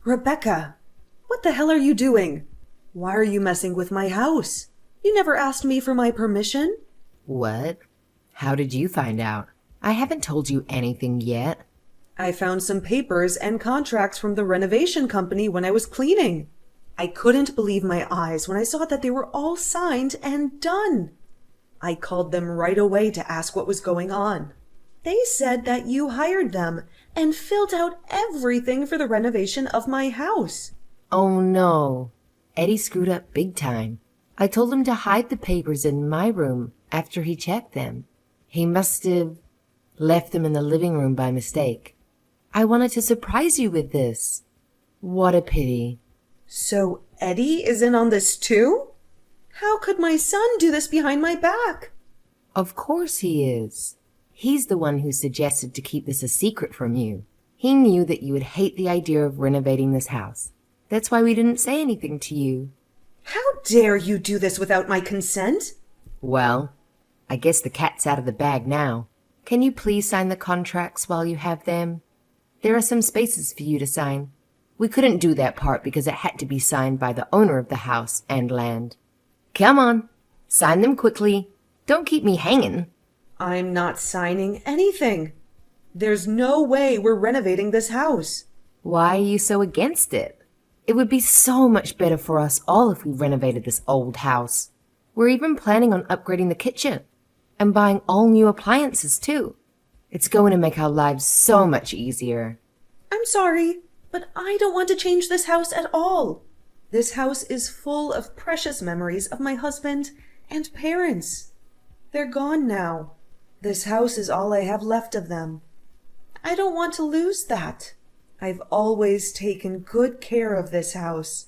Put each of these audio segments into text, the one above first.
Rebecca, what the hell are you doing? Why are you messing with my house? You never asked me for my permission. What? How did you find out? I haven't told you anything yet. I found some papers and contracts from the renovation company when I was cleaning. I couldn't believe my eyes when I saw that they were all signed and done. I called them right away to ask what was going on. They said that you hired them and filled out everything for the renovation of my house. Oh no. Eddie screwed up big time. I told him to hide the papers in my room after he checked them. He must have left them in the living room by mistake. I wanted to surprise you with this. What a pity. So Eddie is in on this too? How could my son do this behind my back? Of course he is. He's the one who suggested to keep this a secret from you. He knew that you would hate the idea of renovating this house. That's why we didn't say anything to you. How dare you do this without my consent? Well, I guess the cat's out of the bag now. Can you please sign the contracts while you have them? There are some spaces for you to sign. We couldn't do that part because it had to be signed by the owner of the house and land. Come on, sign them quickly. Don't keep me hanging. I'm not signing anything. There's no way we're renovating this house. Why are you so against it? It would be so much better for us all if we renovated this old house. We're even planning on upgrading the kitchen and buying all new appliances too. It's going to make our lives so much easier. I'm sorry, but I don't want to change this house at all. This house is full of precious memories of my husband and parents. They're gone now. This house is all I have left of them. I don't want to lose that. I've always taken good care of this house.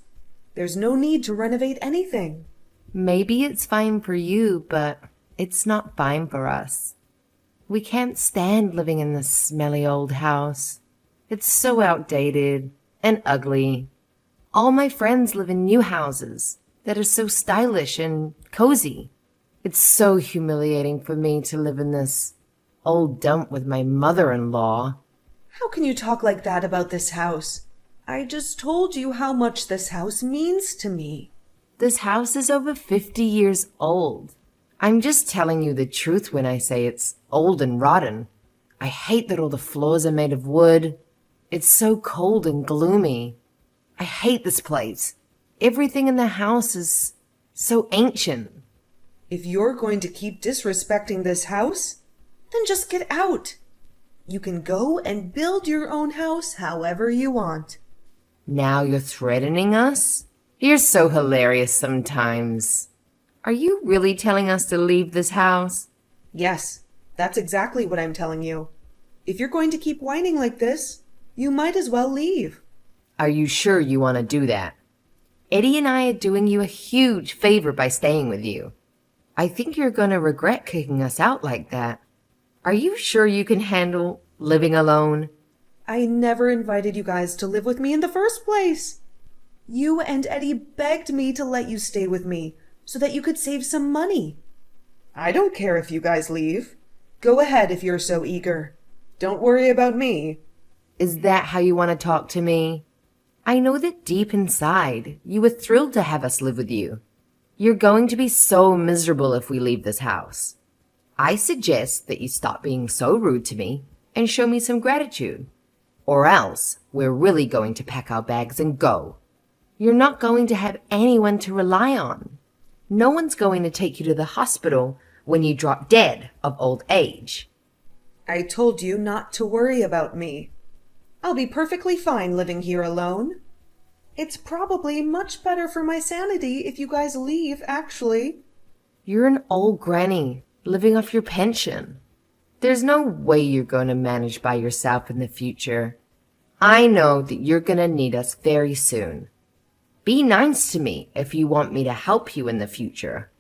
There's no need to renovate anything. Maybe it's fine for you, but it's not fine for us. We can't stand living in this smelly old house. It's so outdated and ugly. All my friends live in new houses that are so stylish and cozy. It's so humiliating for me to live in this old dump with my mother-in-law. How can you talk like that about this house? I just told you how much this house means to me. This house is over 50 years old. I'm just telling you the truth when I say it's old and rotten. I hate that all the floors are made of wood. It's so cold and gloomy. I hate this place. Everything in the house is so ancient. If you're going to keep disrespecting this house, then just get out. You can go and build your own house however you want. Now you're threatening us? You're so hilarious sometimes. Are you really telling us to leave this house? Yes, that's exactly what I'm telling you. If you're going to keep whining like this, you might as well leave. Are you sure you want to do that? Eddie and I are doing you a huge favor by staying with you. I think you're going to regret kicking us out like that. Are you sure you can handle living alone? I never invited you guys to live with me in the first place. You and Eddie begged me to let you stay with me so that you could save some money. I don't care if you guys leave. Go ahead if you're so eager. Don't worry about me. Is that how you want to talk to me? I know that deep inside, you were thrilled to have us live with you. You're going to be so miserable if we leave this house. I suggest that you stop being so rude to me and show me some gratitude. Or else, we're really going to pack our bags and go. You're not going to have anyone to rely on. No one's going to take you to the hospital when you drop dead of old age. I told you not to worry about me. I'll be perfectly fine living here alone. It's probably much better for my sanity if you guys leave, actually. You're an old granny living off your pension. There's no way you're going to manage by yourself in the future. I know that you're going to need us very soon. Be nice to me if you want me to help you in the future.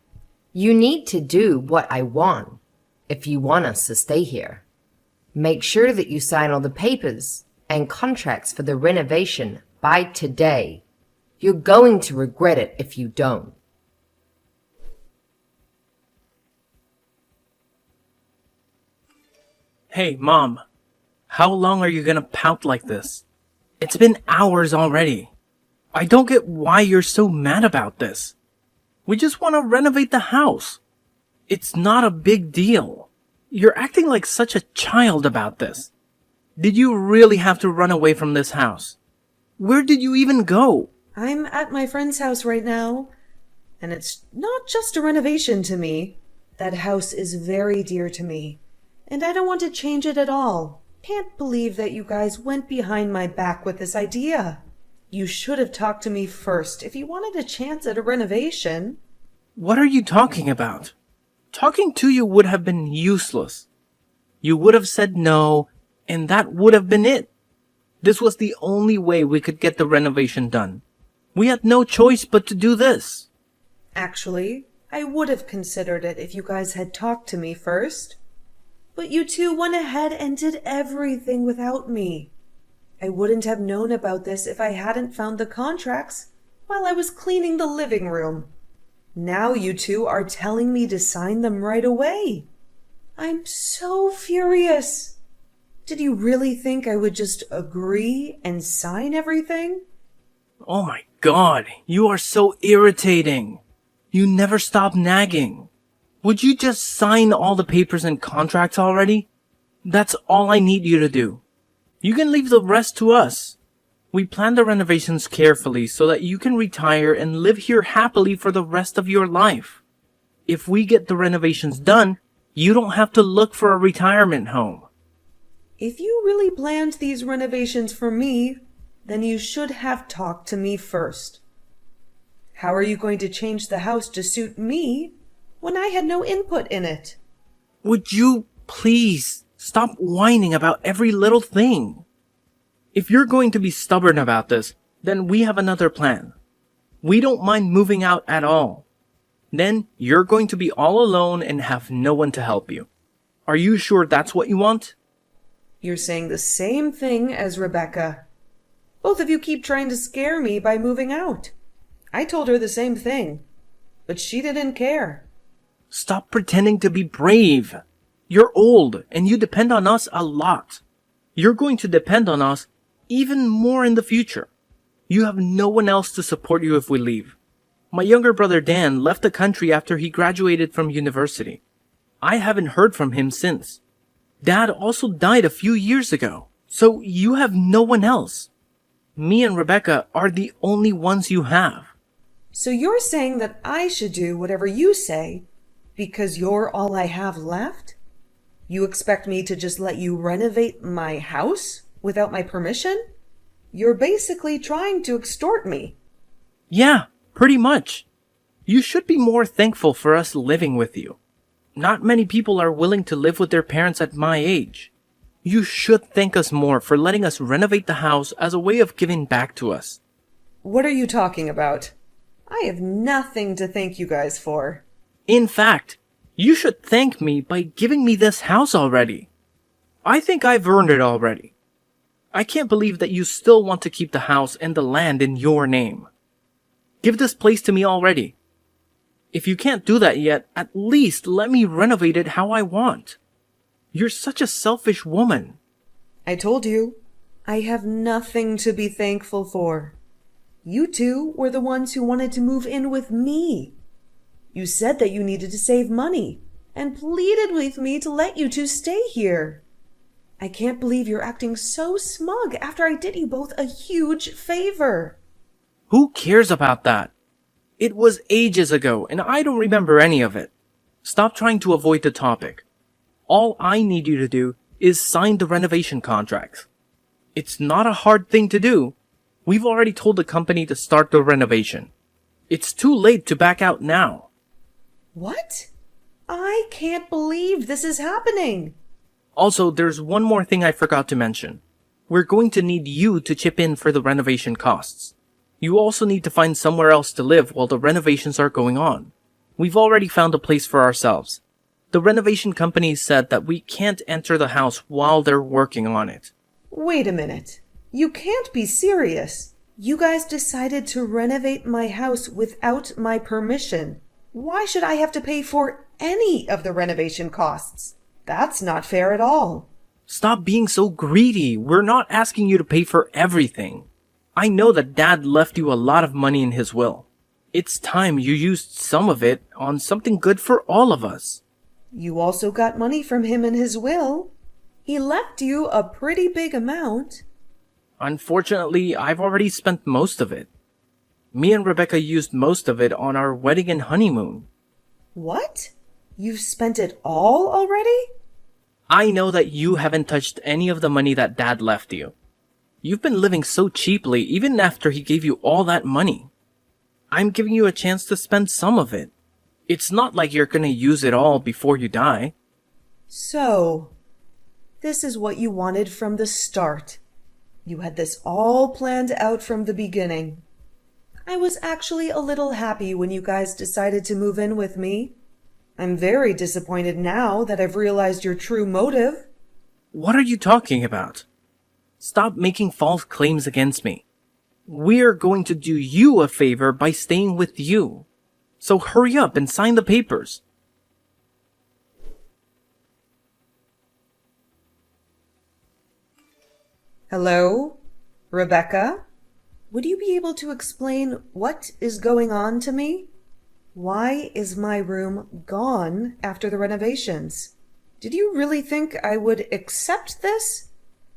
You need to do what I want if you want us to stay here. Make sure that you sign all the papers and contracts for the renovation by today. You're going to regret it if you don't. Hey, Mom. How long are you gonna pout like this? It's been hours already. I don't get why you're so mad about this. We just want to renovate the house. It's not a big deal. You're acting like such a child about this. Did you really have to run away from this house? Where did you even go? I'm at my friend's house right now, and it's not just a renovation to me. That house is very dear to me, and I don't want to change it at all. Can't believe that you guys went behind my back with this idea. You should have talked to me first if you wanted a chance at a renovation. What are you talking about? Talking to you would have been useless. You would have said no, and that would have been it. This was the only way we could get the renovation done. We had no choice but to do this. Actually, I would have considered it if you guys had talked to me first. But you two went ahead and did everything without me. I wouldn't have known about this if I hadn't found the contracts while I was cleaning the living room. Now you two are telling me to sign them right away. I'm so furious. Did you really think I would just agree and sign everything? Oh my God, you are so irritating. You never stop nagging. Would you just sign all the papers and contracts already? That's all I need you to do. You can leave the rest to us. We planned the renovations carefully so that you can retire and live here happily for the rest of your life. If we get the renovations done, you don't have to look for a retirement home. If you really planned these renovations for me, then you should have talked to me first. How are you going to change the house to suit me when I had no input in it? Would you please stop whining about every little thing? If you're going to be stubborn about this, then we have another plan. We don't mind moving out at all. Then you're going to be all alone and have no one to help you. Are you sure that's what you want? You're saying the same thing as Rebecca. Both of you keep trying to scare me by moving out. I told her the same thing, but she didn't care. Stop pretending to be brave. You're old and you depend on us a lot. You're going to depend on us even more in the future. You have no one else to support you if we leave. My younger brother Dan left the country after he graduated from university. I haven't heard from him since. Dad also died a few years ago, so you have no one else. Me and Rebecca are the only ones you have. So you're saying that I should do whatever you say because you're all I have left? You expect me to just let you renovate my house without my permission? You're basically trying to extort me. Yeah, pretty much. You should be more thankful for us living with you. Not many people are willing to live with their parents at my age. You should thank us more for letting us renovate the house as a way of giving back to us. What are you talking about? I have nothing to thank you guys for. In fact, you should thank me by giving me this house already. I think I've earned it already. I can't believe that you still want to keep the house and the land in your name. Give this place to me already. If you can't do that yet, at least let me renovate it how I want. You're such a selfish woman. I told you, I have nothing to be thankful for. You two were the ones who wanted to move in with me. You said that you needed to save money and pleaded with me to let you two stay here. I can't believe you're acting so smug after I did you both a huge favor. Who cares about that? It was ages ago, and I don't remember any of it. Stop trying to avoid the topic. All I need you to do is sign the renovation contracts. It's not a hard thing to do. We've already told the company to start the renovation. It's too late to back out now. What? I can't believe this is happening. Also, there's one more thing I forgot to mention. We're going to need you to chip in for the renovation costs. You also need to find somewhere else to live while the renovations are going on. We've already found a place for ourselves. The renovation company said that we can't enter the house while they're working on it. Wait a minute. You can't be serious. You guys decided to renovate my house without my permission. Why should I have to pay for any of the renovation costs? That's not fair at all. Stop being so greedy. We're not asking you to pay for everything. I know that Dad left you a lot of money in his will. It's time you used some of it on something good for all of us. You also got money from him in his will. He left you a pretty big amount. Unfortunately, I've already spent most of it. Me and Rebecca used most of it on our wedding and honeymoon. What? You've spent it all already? I know that you haven't touched any of the money that Dad left you. You've been living so cheaply even after he gave you all that money. I'm giving you a chance to spend some of it. It's not like you're gonna use it all before you die. So, this is what you wanted from the start. You had this all planned out from the beginning. I was actually a little happy when you guys decided to move in with me. I'm very disappointed now that I've realized your true motive. What are you talking about? Stop making false claims against me. We're going to do you a favor by staying with you. So hurry up and sign the papers. Hello? Rebecca? Would you be able to explain what is going on to me? Why is my room gone after the renovations? Did you really think I would accept this?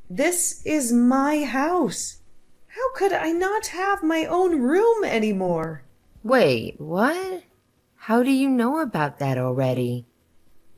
This is my house. How could I not have my own room anymore? Wait, what? How do you know about that already?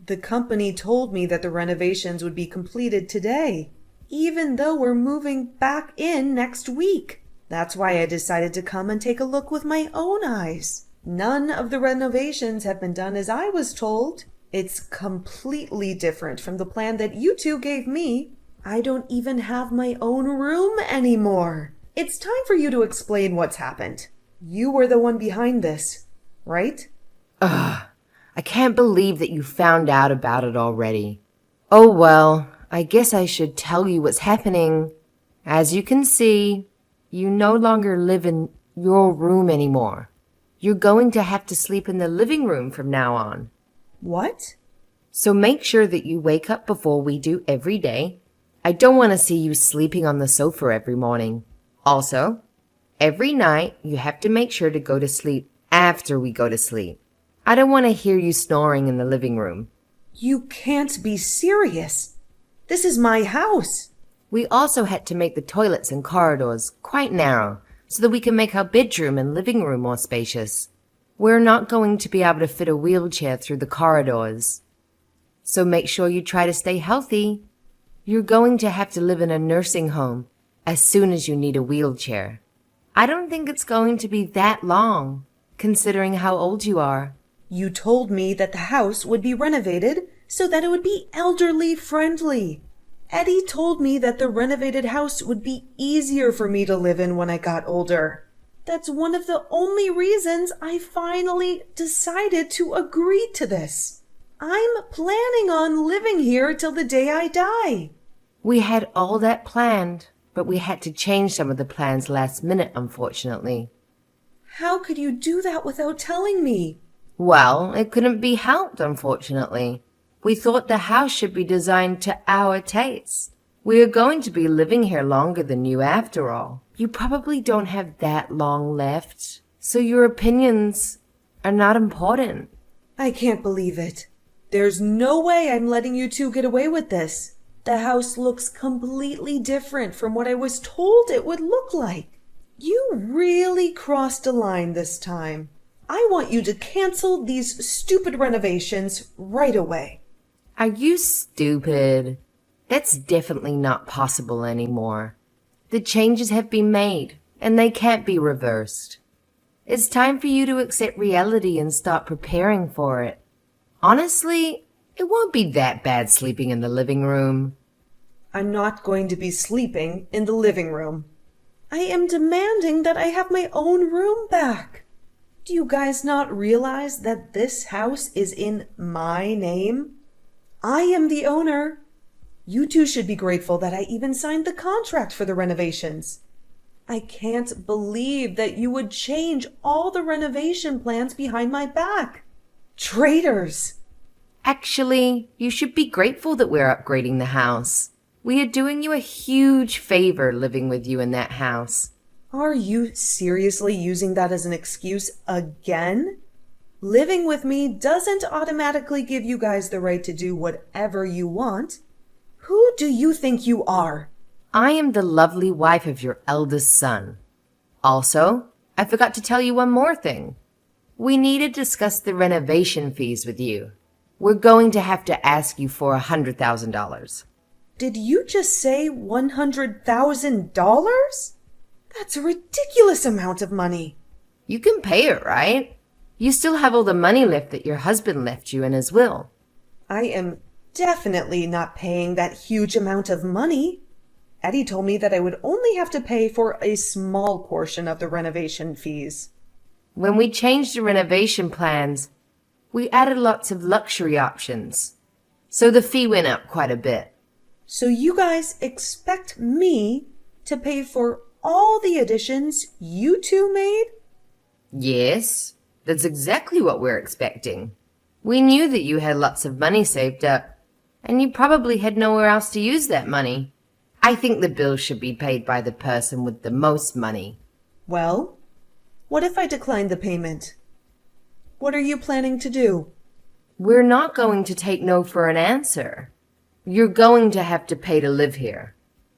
The company told me that the renovations would be completed today, even though we're moving back in next week. That's why I decided to come and take a look with my own eyes. None of the renovations have been done as I was told. It's completely different from the plan that you two gave me. I don't even have my own room anymore. It's time for you to explain what's happened. You were the one behind this, right? Ugh, I can't believe that you found out about it already. Oh well, I guess I should tell you what's happening. As you can see, you no longer live in your room anymore. You're going to have to sleep in the living room from now on. What? So make sure that you wake up before we do every day. I don't want to see you sleeping on the sofa every morning. Also, every night you have to make sure to go to sleep after we go to sleep. I don't want to hear you snoring in the living room. You can't be serious. This is my house. We also had to make the toilets and corridors quite narrow so that we can make our bedroom and living room more spacious. We're not going to be able to fit a wheelchair through the corridors. So make sure you try to stay healthy. You're going to have to live in a nursing home as soon as you need a wheelchair. I don't think it's going to be that long, considering how old you are. You told me that the house would be renovated so that it would be elderly friendly. Eddie told me that the renovated house would be easier for me to live in when I got older. That's one of the only reasons I finally decided to agree to this. I'm planning on living here till the day I die. We had all that planned, but we had to change some of the plans last minute, unfortunately. How could you do that without telling me? Well, it couldn't be helped, unfortunately. We thought the house should be designed to our tastes. We are going to be living here longer than you after all. You probably don't have that long left, so your opinions are not important. I can't believe it. There's no way I'm letting you two get away with this. The house looks completely different from what I was told it would look like. You really crossed a line this time. I want you to cancel these stupid renovations right away. Are you stupid? That's definitely not possible anymore. The changes have been made, and they can't be reversed. It's time for you to accept reality and start preparing for it. Honestly, it won't be that bad sleeping in the living room. I'm not going to be sleeping in the living room. I am demanding that I have my own room back. Do you guys not realize that this house is in my name? I am the owner. You two should be grateful that I even signed the contract for the renovations. I can't believe that you would change all the renovation plans behind my back. Traitors! Actually, you should be grateful that we're upgrading the house. We are doing you a huge favor living with you in that house. Are you seriously using that as an excuse again? Living with me doesn't automatically give you guys the right to do whatever you want. Who do you think you are? I am the lovely wife of your eldest son. Also, I forgot to tell you one more thing. We need to discuss the renovation fees with you. We're going to have to ask you for $100,000. Did you just say $100,000? That's a ridiculous amount of money. You can pay it, right? You still have all the money left that your husband left you in his will. I am definitely not paying that huge amount of money. Eddie told me that I would only have to pay for a small portion of the renovation fees. When we changed the renovation plans, we added lots of luxury options. So the fee went up quite a bit. So you guys expect me to pay for all the additions you two made? Yes, that's exactly what we're expecting. We knew that you had lots of money saved up, and you probably had nowhere else to use that money. I think the bill should be paid by the person with the most money. Well, what if I decline the payment? What are you planning to do? We're not going to take no for an answer. You're going to have to pay to live here.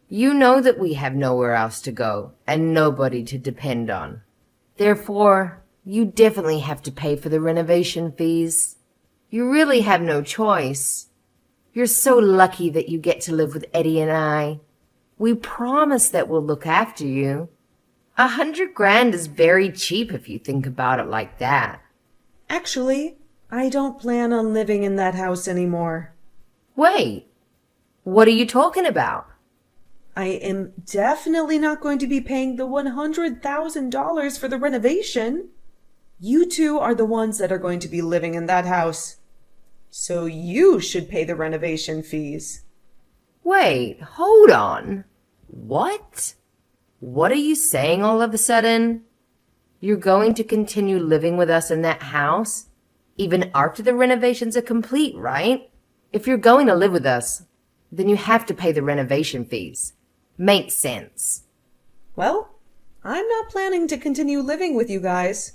You know that we have nowhere else to go and nobody to depend on. Therefore, you definitely have to pay for the renovation fees. You really have no choice. You're so lucky that you get to live with Eddie and I. We promise that we'll look after you. $100,000 is very cheap if you think about it like that. Actually, I don't plan on living in that house anymore. Wait, what are you talking about? I am definitely not going to be paying the $100,000 for the renovation. You two are the ones that are going to be living in that house. So you should pay the renovation fees. Wait, hold on. What? What are you saying all of a sudden? You're going to continue living with us in that house, even after the renovations are complete, right? If you're going to live with us, then you have to pay the renovation fees. Makes sense. Well, I'm not planning to continue living with you guys.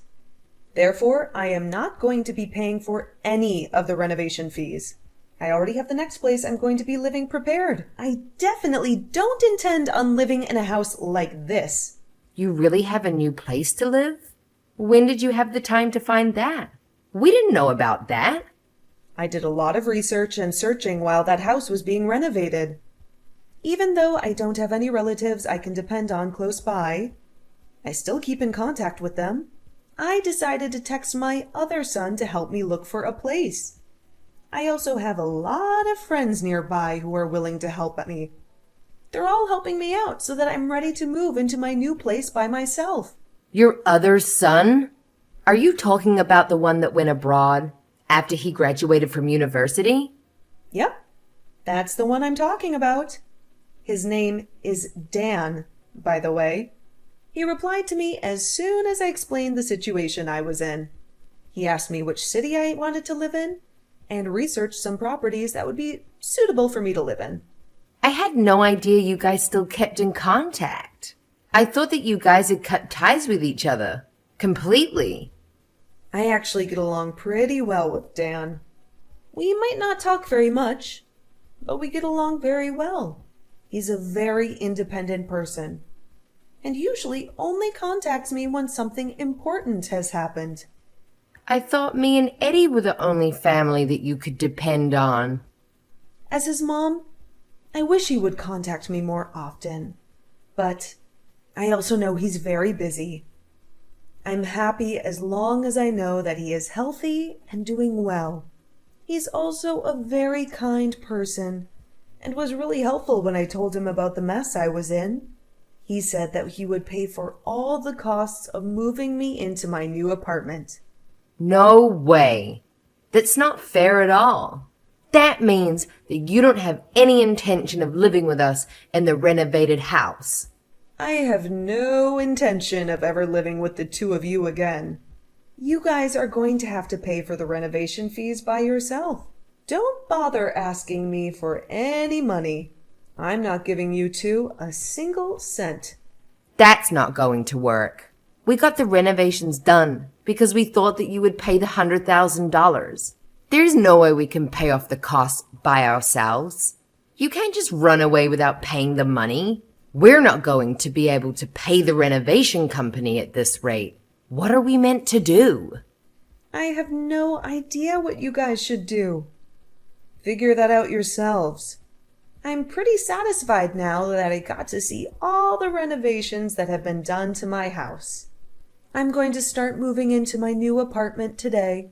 Therefore, I am not going to be paying for any of the renovation fees. I already have the next place I'm going to be living prepared. I definitely don't intend on living in a house like this. You really have a new place to live? When did you have the time to find that? We didn't know about that. I did a lot of research and searching while that house was being renovated. Even though I don't have any relatives I can depend on close by, I still keep in contact with them. I decided to text my other son to help me look for a place. I also have a lot of friends nearby who are willing to help me. They're all helping me out so that I'm ready to move into my new place by myself. Your other son? Are you talking about the one that went abroad after he graduated from university? Yep, that's the one I'm talking about. His name is Dan, by the way. He replied to me as soon as I explained the situation I was in. He asked me which city I wanted to live in and researched some properties that would be suitable for me to live in. I had no idea you guys still kept in contact. I thought that you guys had cut ties with each other. Completely. I actually get along pretty well with Dan. We might not talk very much, but we get along very well. He's a very independent person, and usually only contacts me when something important has happened. I thought me and Eddie were the only family that you could depend on. As his mom, I wish he would contact me more often, but I also know he's very busy. I'm happy as long as I know that he is healthy and doing well. He's also a very kind person and was really helpful when I told him about the mess I was in. He said that he would pay for all the costs of moving me into my new apartment. No way. That's not fair at all. That means that you don't have any intention of living with us in the renovated house. I have no intention of ever living with the two of you again. You guys are going to have to pay for the renovation fees by yourself. Don't bother asking me for any money. I'm not giving you two a single cent. That's not going to work. We got the renovations done because we thought that you would pay the $100,000. There's no way we can pay off the cost by ourselves. You can't just run away without paying the money. We're not going to be able to pay the renovation company at this rate. What are we meant to do? I have no idea what you guys should do. Figure that out yourselves. I'm pretty satisfied now that I got to see all the renovations that have been done to my house. I'm going to start moving into my new apartment today.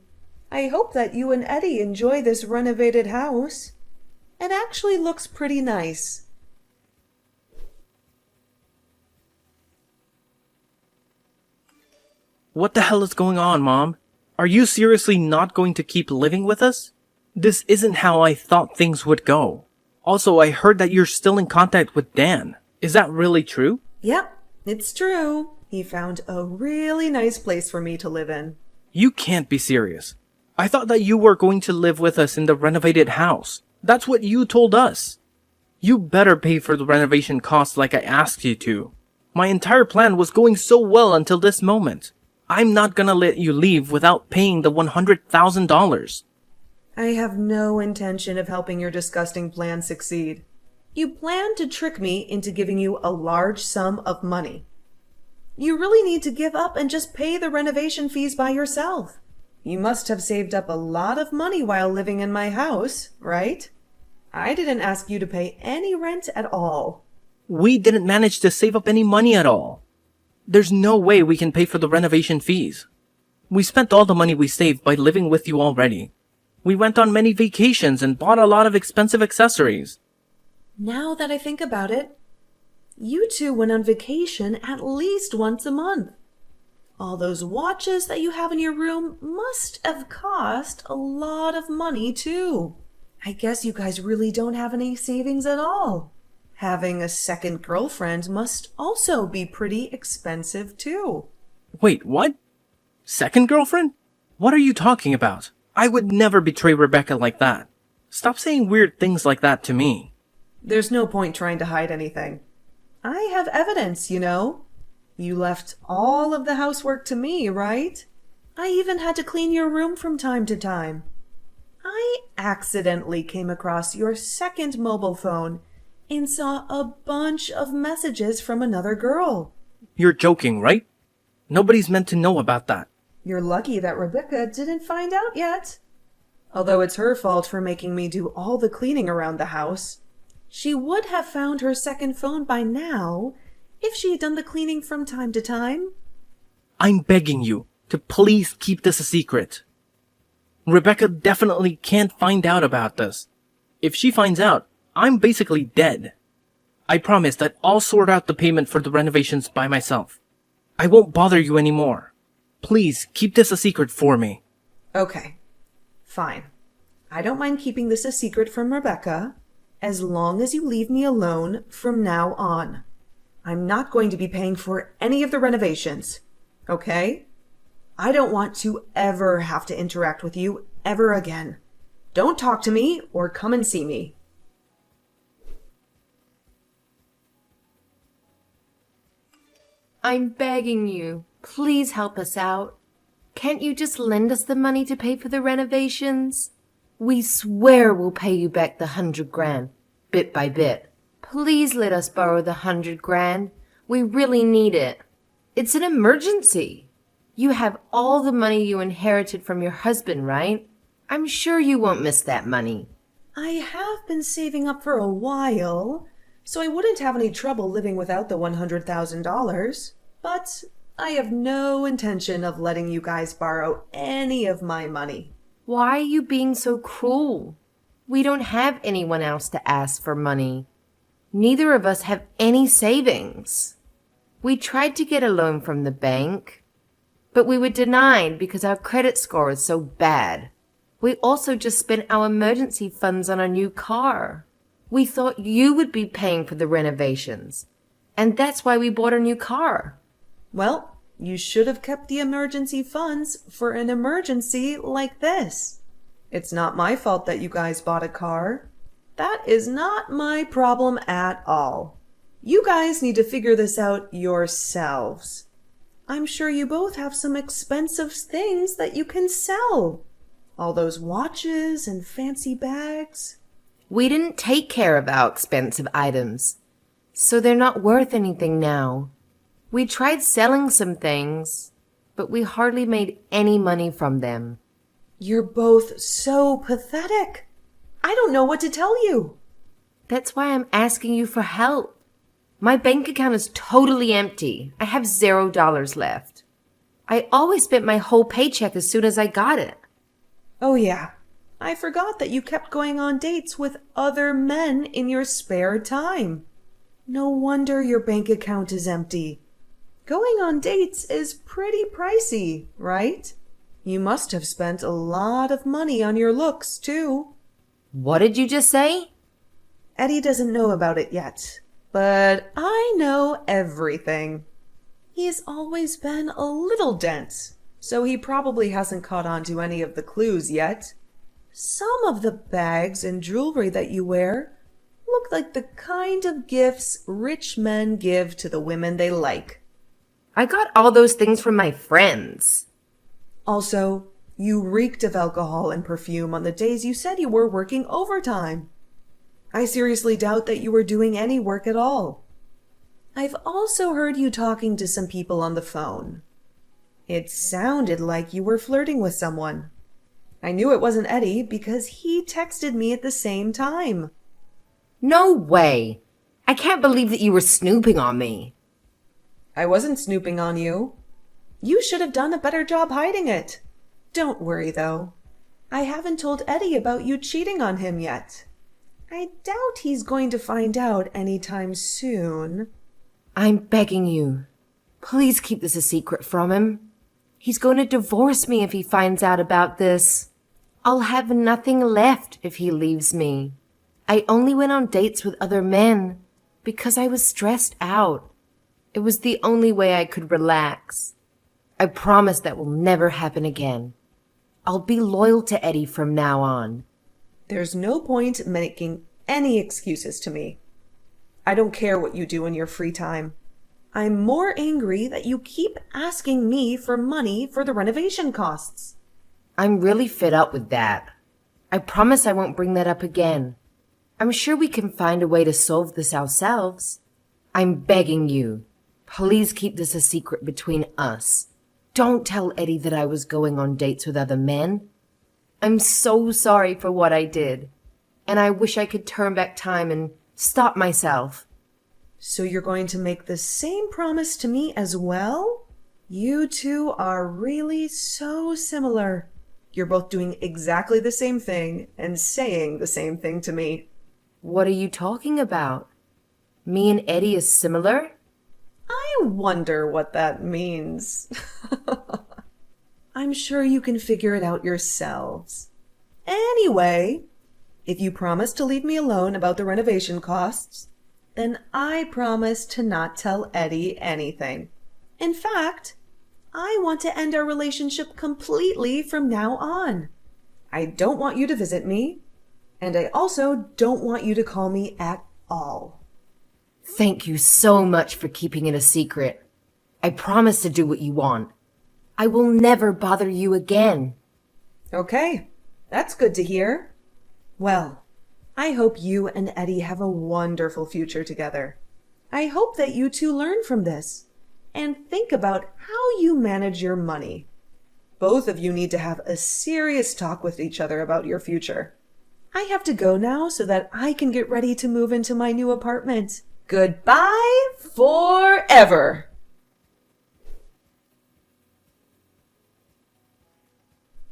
I hope that you and Eddie enjoy this renovated house. It actually looks pretty nice. What the hell is going on, Mom? Are you seriously not going to keep living with us? This isn't how I thought things would go. Also, I heard that you're still in contact with Dan. Is that really true? Yep, it's true. He found a really nice place for me to live in. You can't be serious. I thought that you were going to live with us in the renovated house. That's what you told us. You better pay for the renovation costs like I asked you to. My entire plan was going so well until this moment. I'm not gonna let you leave without paying the $100,000. I have no intention of helping your disgusting plan succeed. You planned to trick me into giving you a large sum of money. You really need to give up and just pay the renovation fees by yourself. You must have saved up a lot of money while living in my house, right? I didn't ask you to pay any rent at all. We didn't manage to save up any money at all. There's no way we can pay for the renovation fees. We spent all the money we saved by living with you already. We went on many vacations and bought a lot of expensive accessories. Now that I think about it, you two went on vacation at least once a month. All those watches that you have in your room must have cost a lot of money too. I guess you guys really don't have any savings at all. Having a second girlfriend must also be pretty expensive too. Wait, what? Second girlfriend? What are you talking about? I would never betray Rebecca like that. Stop saying weird things like that to me. There's no point trying to hide anything. I have evidence, you know. You left all of the housework to me, right? I even had to clean your room from time to time. I accidentally came across your second mobile phone and saw a bunch of messages from another girl. You're joking, right? Nobody's meant to know about that. You're lucky that Rebecca didn't find out yet. Although it's her fault for making me do all the cleaning around the house. She would have found her second phone by now if she had done the cleaning from time to time. I'm begging you to please keep this a secret. Rebecca definitely can't find out about this. If she finds out, I'm basically dead. I promise that I'll sort out the payment for the renovations by myself. I won't bother you anymore. Please keep this a secret for me. Okay, fine. I don't mind keeping this a secret from Rebecca, as long as you leave me alone from now on. I'm not going to be paying for any of the renovations, okay? I don't want to ever have to interact with you ever again. Don't talk to me or come and see me. I'm begging you, please help us out. Can't you just lend us the money to pay for the renovations? We swear we'll pay you back the $100,000, bit by bit. Please let us borrow the $100,000. We really need it. It's an emergency. You have all the money you inherited from your husband, right? I'm sure you won't miss that money. I have been saving up for a while, so I wouldn't have any trouble living without the $100,000. But I have no intention of letting you guys borrow any of my money. Why are you being so cruel? We don't have anyone else to ask for money. Neither of us have any savings. We tried to get a loan from the bank, but we were denied because our credit score is so bad. We also just spent our emergency funds on a new car. We thought you would be paying for the renovations, and that's why we bought a new car. Well, you should have kept the emergency funds for an emergency like this. It's not my fault that you guys bought a car. That is not my problem at all. You guys need to figure this out yourselves. I'm sure you both have some expensive things that you can sell. All those watches and fancy bags. We didn't take care of our expensive items, so they're not worth anything now. We tried selling some things, but we hardly made any money from them. You're both so pathetic. I don't know what to tell you. That's why I'm asking you for help. My bank account is totally empty. I have $0 left. I always spent my whole paycheck as soon as I got it. Oh yeah, I forgot that you kept going on dates with other men in your spare time. No wonder your bank account is empty. Going on dates is pretty pricey, right? You must have spent a lot of money on your looks, too. What did you just say? Eddie doesn't know about it yet, but I know everything. He's always been a little dense, so he probably hasn't caught on to any of the clues yet. Some of the bags and jewelry that you wear look like the kind of gifts rich men give to the women they like. I got all those things from my friends. Also, you reeked of alcohol and perfume on the days you said you were working overtime. I seriously doubt that you were doing any work at all. I've also heard you talking to some people on the phone. It sounded like you were flirting with someone. I knew it wasn't Eddie because he texted me at the same time. No way. I can't believe that you were snooping on me. I wasn't snooping on you. You should have done a better job hiding it. Don't worry, though. I haven't told Eddie about you cheating on him yet. I doubt he's going to find out anytime soon. I'm begging you. Please keep this a secret from him. He's going to divorce me if he finds out about this. I'll have nothing left if he leaves me. I only went on dates with other men because I was stressed out. It was the only way I could relax. I promise that will never happen again. I'll be loyal to Eddie from now on. There's no point making any excuses to me. I don't care what you do in your free time. I'm more angry that you keep asking me for money for the renovation costs. I'm really fed up with that. I promise I won't bring that up again. I'm sure we can find a way to solve this ourselves. I'm begging you. Please keep this a secret between us. Don't tell Eddie that I was going on dates with other men. I'm so sorry for what I did, and I wish I could turn back time and stop myself. So you're going to make the same promise to me as well? You two are really so similar. You're both doing exactly the same thing and saying the same thing to me. What are you talking about? Me and Eddie is similar? I wonder what that means. I'm sure you can figure it out yourselves. Anyway, if you promise to leave me alone about the renovation costs, then I promise to not tell Eddie anything. In fact, I want to end our relationship completely from now on. I don't want you to visit me, and I also don't want you to call me at all. Thank you so much for keeping it a secret. I promise to do what you want. I will never bother you again. Okay, that's good to hear. Well, I hope you and Eddie have a wonderful future together. I hope that you two learn from this and think about how you manage your money. Both of you need to have a serious talk with each other about your future. I have to go now so that I can get ready to move into my new apartment. Goodbye forever.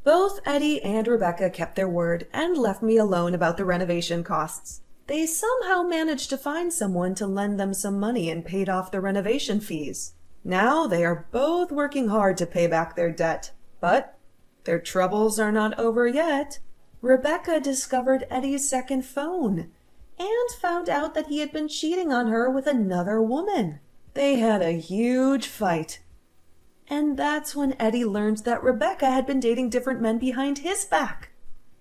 Both Eddie and Rebecca kept their word and left me alone about the renovation costs. They somehow managed to find someone to lend them some money and paid off the renovation fees. Now they are both working hard to pay back their debt, but their troubles are not over yet. Rebecca discovered Eddie's second phone and found out that he had been cheating on her with another woman. They had a huge fight. And that's when Eddie learned that Rebecca had been dating different men behind his back.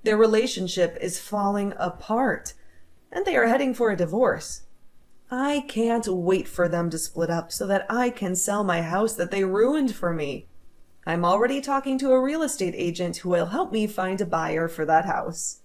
Their relationship is falling apart. and they are heading for a divorce. I can't wait for them to split up so that I can sell my house that they ruined for me. I'm already talking to a real estate agent who will help me find a buyer for that house.